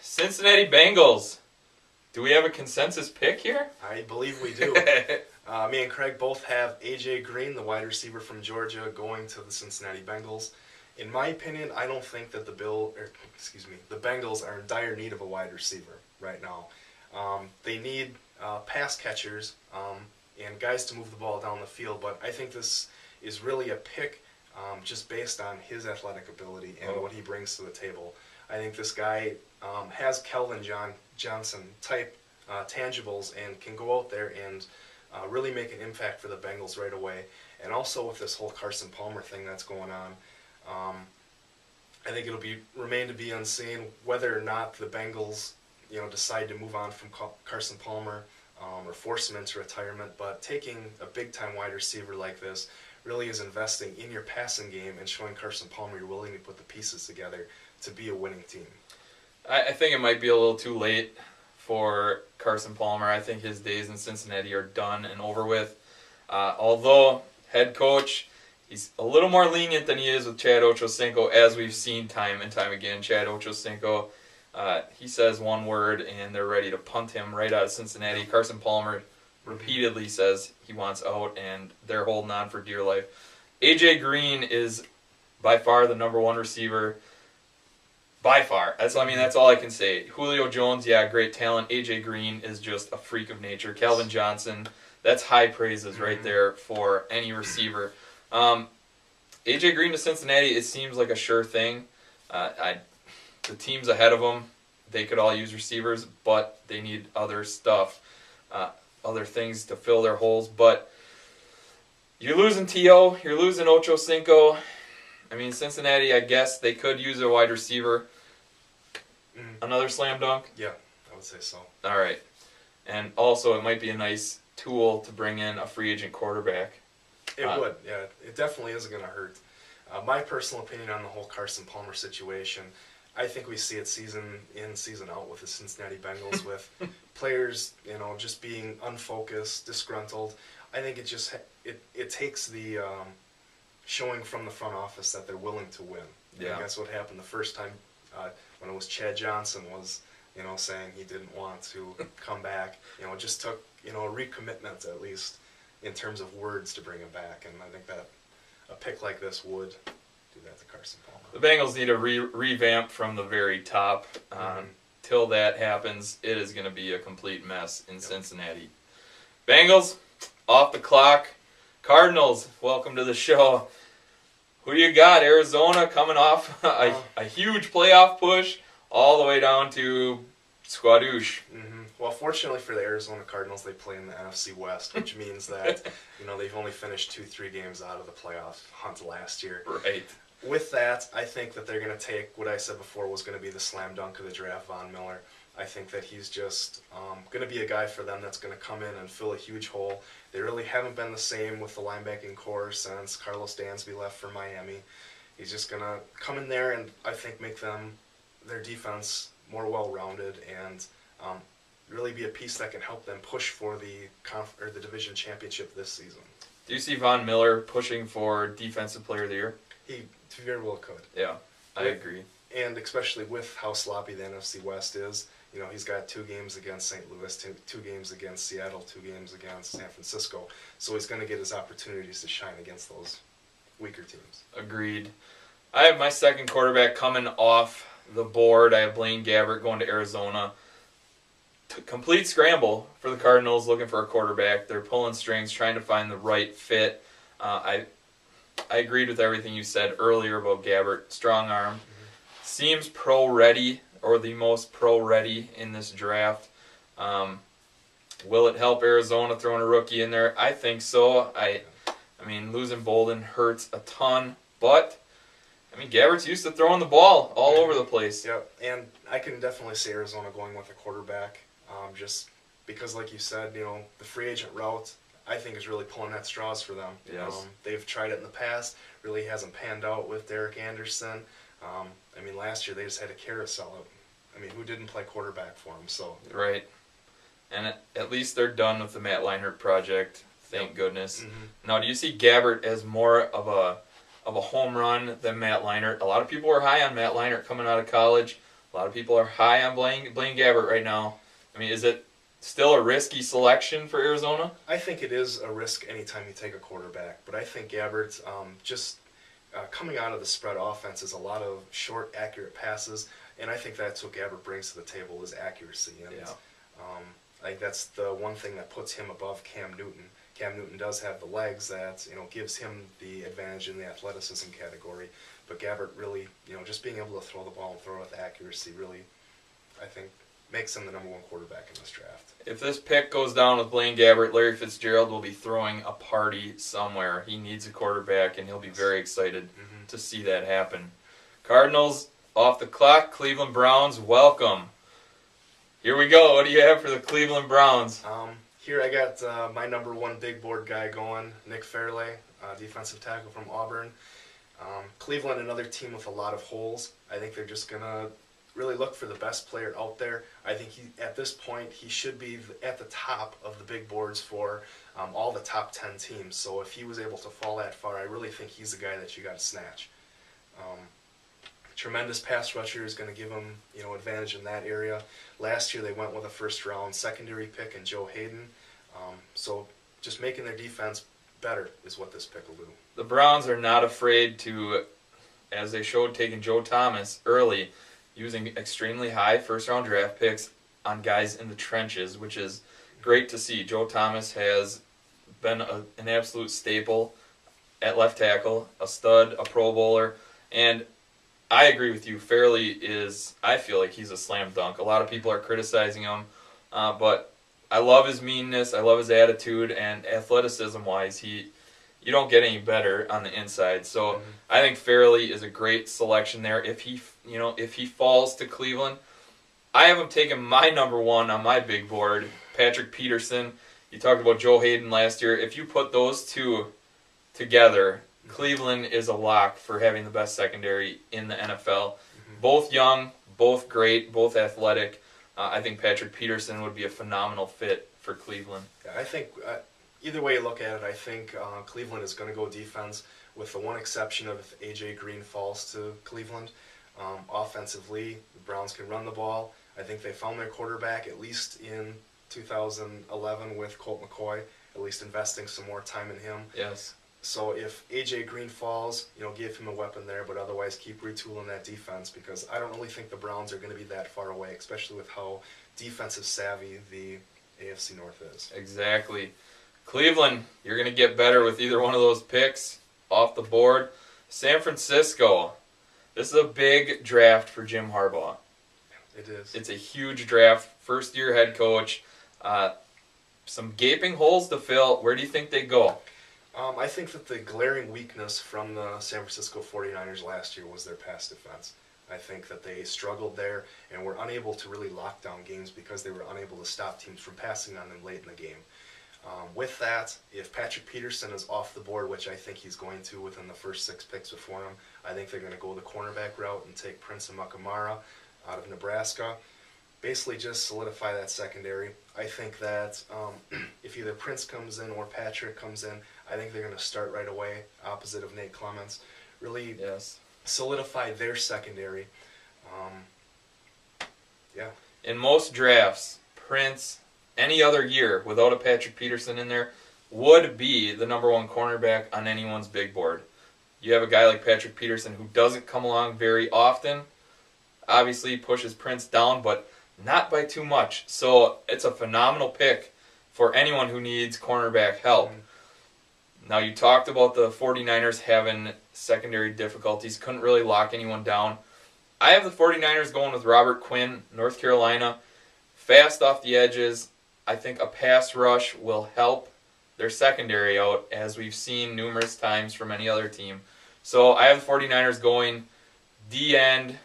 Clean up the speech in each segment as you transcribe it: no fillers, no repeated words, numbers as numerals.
Cincinnati Bengals. Do we have a consensus pick here? I believe we do. Me and Craig both have A.J. Green, the wide receiver from Georgia, going to the Cincinnati Bengals. In my opinion, I don't think that the Bengals are in dire need of a wide receiver right now. They need pass catchers and guys to move the ball down the field, but I think this is really a pick just based on his athletic ability and what he brings to the table. I think this guy has Calvin Johnson type tangibles and can go out there and really make an impact for the Bengals right away. And also with this whole Carson Palmer thing that's going on, I think it'll remain to be unseen whether or not the Bengals decide to move on from Carson Palmer or force him into retirement. But taking a big-time wide receiver like this really is investing in your passing game and showing Carson Palmer you're willing to put the pieces together to be a winning team. I think it might be a little too late for Carson Palmer. I think his days in Cincinnati are done and over with. Although head coach, he's a little more lenient than he is with Chad Ochocinco, as we've seen time and time again. Chad Ochocinco, he says one word and they're ready to punt him right out of Cincinnati. Carson Palmer repeatedly says he wants out and they're holding on for dear life. A.J. Green is by far the number one receiver. By far. That's all I can say. Julio Jones, yeah, great talent. A.J. Green is just a freak of nature. Calvin Johnson, that's high praises right there for any receiver. A.J. Green to Cincinnati, it seems like a sure thing. The teams ahead of them, they could all use receivers, but they need other stuff, other things to fill their holes. But you're losing T.O., you're losing Ochocinco. Cincinnati, I guess they could use a wide receiver. Another slam dunk? Yeah, I would say so. All right. And also, it might be a nice tool to bring in a free agent quarterback. It would, yeah. It definitely isn't going to hurt. My personal opinion on the whole Carson Palmer situation, I think we see it season in, season out with the Cincinnati Bengals with players, just being unfocused, disgruntled. I think it takes the showing from the front office that they're willing to win. Yeah. And that's what happened the first time when it was Chad Johnson was, saying he didn't want to come back. It just took, a recommitment at least in terms of words to bring him back. And I think that a pick like this would do that to Carson Palmer. The Bengals need a revamp from the very top. Till that happens, it is going to be a complete mess in Cincinnati. Bengals, off the clock. Cardinals, welcome to the show. Who do you got? Arizona coming off a huge playoff push all the way down to Squadouche. Well, fortunately for the Arizona Cardinals, they play in the NFC West, which means that they've only finished 2-3 games out of the playoff hunt last year. Right. With that, I think that they're going to take what I said before was going to be the slam dunk of the draft, Von Miller. I think that he's just going to be a guy for them that's going to come in and fill a huge hole. They really haven't been the same with the linebacking core since Carlos Dansby left for Miami. He's just going to come in there and I think make their defense more well-rounded and really be a piece that can help them push for the division championship this season. Do you see Von Miller pushing for Defensive Player of the Year? He very well could. Yeah, I agree. And especially with how sloppy the NFC West is, he's got 2 games against St. Louis, 2 games against Seattle, 2 games against San Francisco. So he's going to get his opportunities to shine against those weaker teams. Agreed. I have my second quarterback coming off the board. I have Blaine Gabbert going to Arizona. Complete scramble for the Cardinals looking for a quarterback. They're pulling strings, trying to find the right fit. I agreed with everything you said earlier about Gabbert. Strong arm. Seems pro-ready, or the most pro-ready in this draft. Will it help Arizona throwing a rookie in there? I think so. I mean, losing Bolden hurts a ton, but Gabbert's used to throwing the ball all over the place. Yeah, and I can definitely see Arizona going with a quarterback, just because, like you said, the free agent route, I think, is really pulling at straws for them. Yes. They've tried it in the past, really hasn't panned out with Derek Anderson. Last year they just had a carousel of, who didn't play quarterback for them? So right, and at least they're done with the Matt Leinart project. Thank goodness. Now, do you see Gabbert as more of a home run than Matt Leinart? A lot of people were high on Matt Leinart coming out of college. A lot of people are high on Blaine Gabbert right now. I mean, is it still a risky selection for Arizona? I think it is a risk anytime you take a quarterback, but I think Gabbert just coming out of the spread offense is a lot of short, accurate passes, and I think that's what Gabbert brings to the table is accuracy. And Yeah. I think that's the one thing that puts him above Cam Newton. Cam Newton does have the legs that gives him the advantage in the athleticism category, but Gabbert really just being able to throw the ball and throw it with accuracy really, I think, makes him the number one quarterback in this draft. If this pick goes down with Blaine Gabbert, Larry Fitzgerald will be throwing a party somewhere. He needs a quarterback, and he'll be very excited to see that happen. Cardinals off the clock. Cleveland Browns, welcome. Here we go. What do you have for the Cleveland Browns? Here I got my number one big board guy going, Nick Fairley, defensive tackle from Auburn. Cleveland, another team with a lot of holes. I think they're just going to really look for the best player out there. I think at this point, he should be at the top of the big boards for all the top 10 teams. So if he was able to fall that far, I really think he's the guy that you got to snatch. Tremendous pass rusher is going to give him, advantage in that area. Last year they went with a first-round secondary pick in Joe Hayden. So just making their defense better is what this pick will do. The Browns are not afraid to, as they showed taking Joe Thomas early, using extremely high first-round draft picks on guys in the trenches, which is great to see. Joe Thomas has been an absolute staple at left tackle, a stud, a Pro Bowler, and I agree with you. Fairley I feel like he's a slam dunk. A lot of people are criticizing him, but I love his meanness, I love his attitude, and athleticism-wise, you don't get any better on the inside. So I think Fairley is a great selection there. If he falls to Cleveland, I have him taking my number one on my big board, Patrick Peterson. You talked about Joe Hayden last year. If you put those two together, Cleveland is a lock for having the best secondary in the NFL. Both young, both great, both athletic. I think Patrick Peterson would be a phenomenal fit for Cleveland. Yeah, I think either way you look at it, I think Cleveland is going to go defense, with the one exception of if A.J. Green falls to Cleveland. Offensively, the Browns can run the ball. I think they found their quarterback, at least in 2011 with Colt McCoy, at least investing some more time in him. Yes. So if A.J. Green falls, give him a weapon there, but otherwise keep retooling that defense, because I don't really think the Browns are going to be that far away, especially with how defensive savvy the AFC North is. Exactly. Cleveland, you're going to get better with either one of those picks off the board. San Francisco, this is a big draft for Jim Harbaugh. It is. It's a huge draft, first-year head coach. Some gaping holes to fill. Where do you think they go? I think that the glaring weakness from the San Francisco 49ers last year was their pass defense. I think that they struggled there and were unable to really lock down games because they were unable to stop teams from passing on them late in the game. With that, if Patrick Peterson is off the board, which I think he's going to within the first 6 picks before him, I think they're going to go the cornerback route and take Prince Amukamara out of Nebraska. Basically just solidify that secondary. I think that if either Prince comes in or Patrick comes in, I think they're going to start right away, opposite of Nate Clements. Really solidify their secondary. In most drafts, Prince, any other year without a Patrick Peterson in there, would be the number one cornerback on anyone's big board. You have a guy like Patrick Peterson who doesn't come along very often, obviously pushes Prince down, but not by too much. So it's a phenomenal pick for anyone who needs cornerback help. Now, you talked about the 49ers having secondary difficulties, couldn't really lock anyone down. I have the 49ers going with Robert Quinn, North Carolina. Fast off the edges. I think a pass rush will help their secondary out, as we've seen numerous times from any other team. So I have the 49ers going D-end,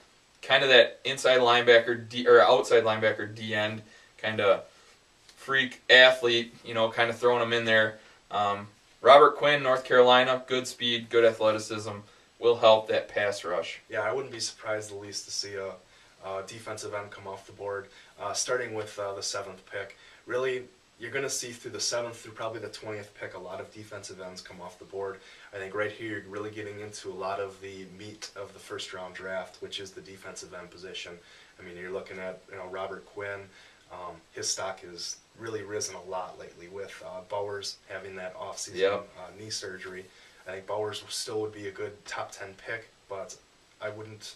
kind of that inside linebacker, or outside linebacker D-end, kind of freak athlete, kind of throwing them in there. Robert Quinn, North Carolina, good speed, good athleticism, will help that pass rush. Yeah, I wouldn't be surprised the least to see a defensive end come off the board, starting with the 7th pick. Really, you're going to see through the 7th through probably the 20th pick a lot of defensive ends come off the board. I think right here you're really getting into a lot of the meat of the first-round draft, which is the defensive end position. I mean, you're looking at Robert Quinn. His stock has really risen a lot lately with Bowers having that offseason Yep. knee surgery. I think Bowers still would be a good top 10 pick, but I wouldn't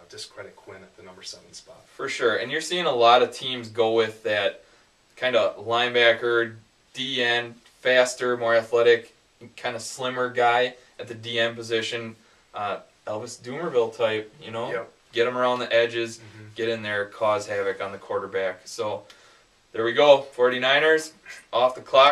discredit Quinn at the number 7 spot. For sure. And you're seeing a lot of teams go with that kind of linebacker, DN, faster, more athletic, kind of slimmer guy at the DN position. Elvis Doomerville type, Yep. Get him around the edges, get in there, cause havoc on the quarterback. So there we go. 49ers off the clock.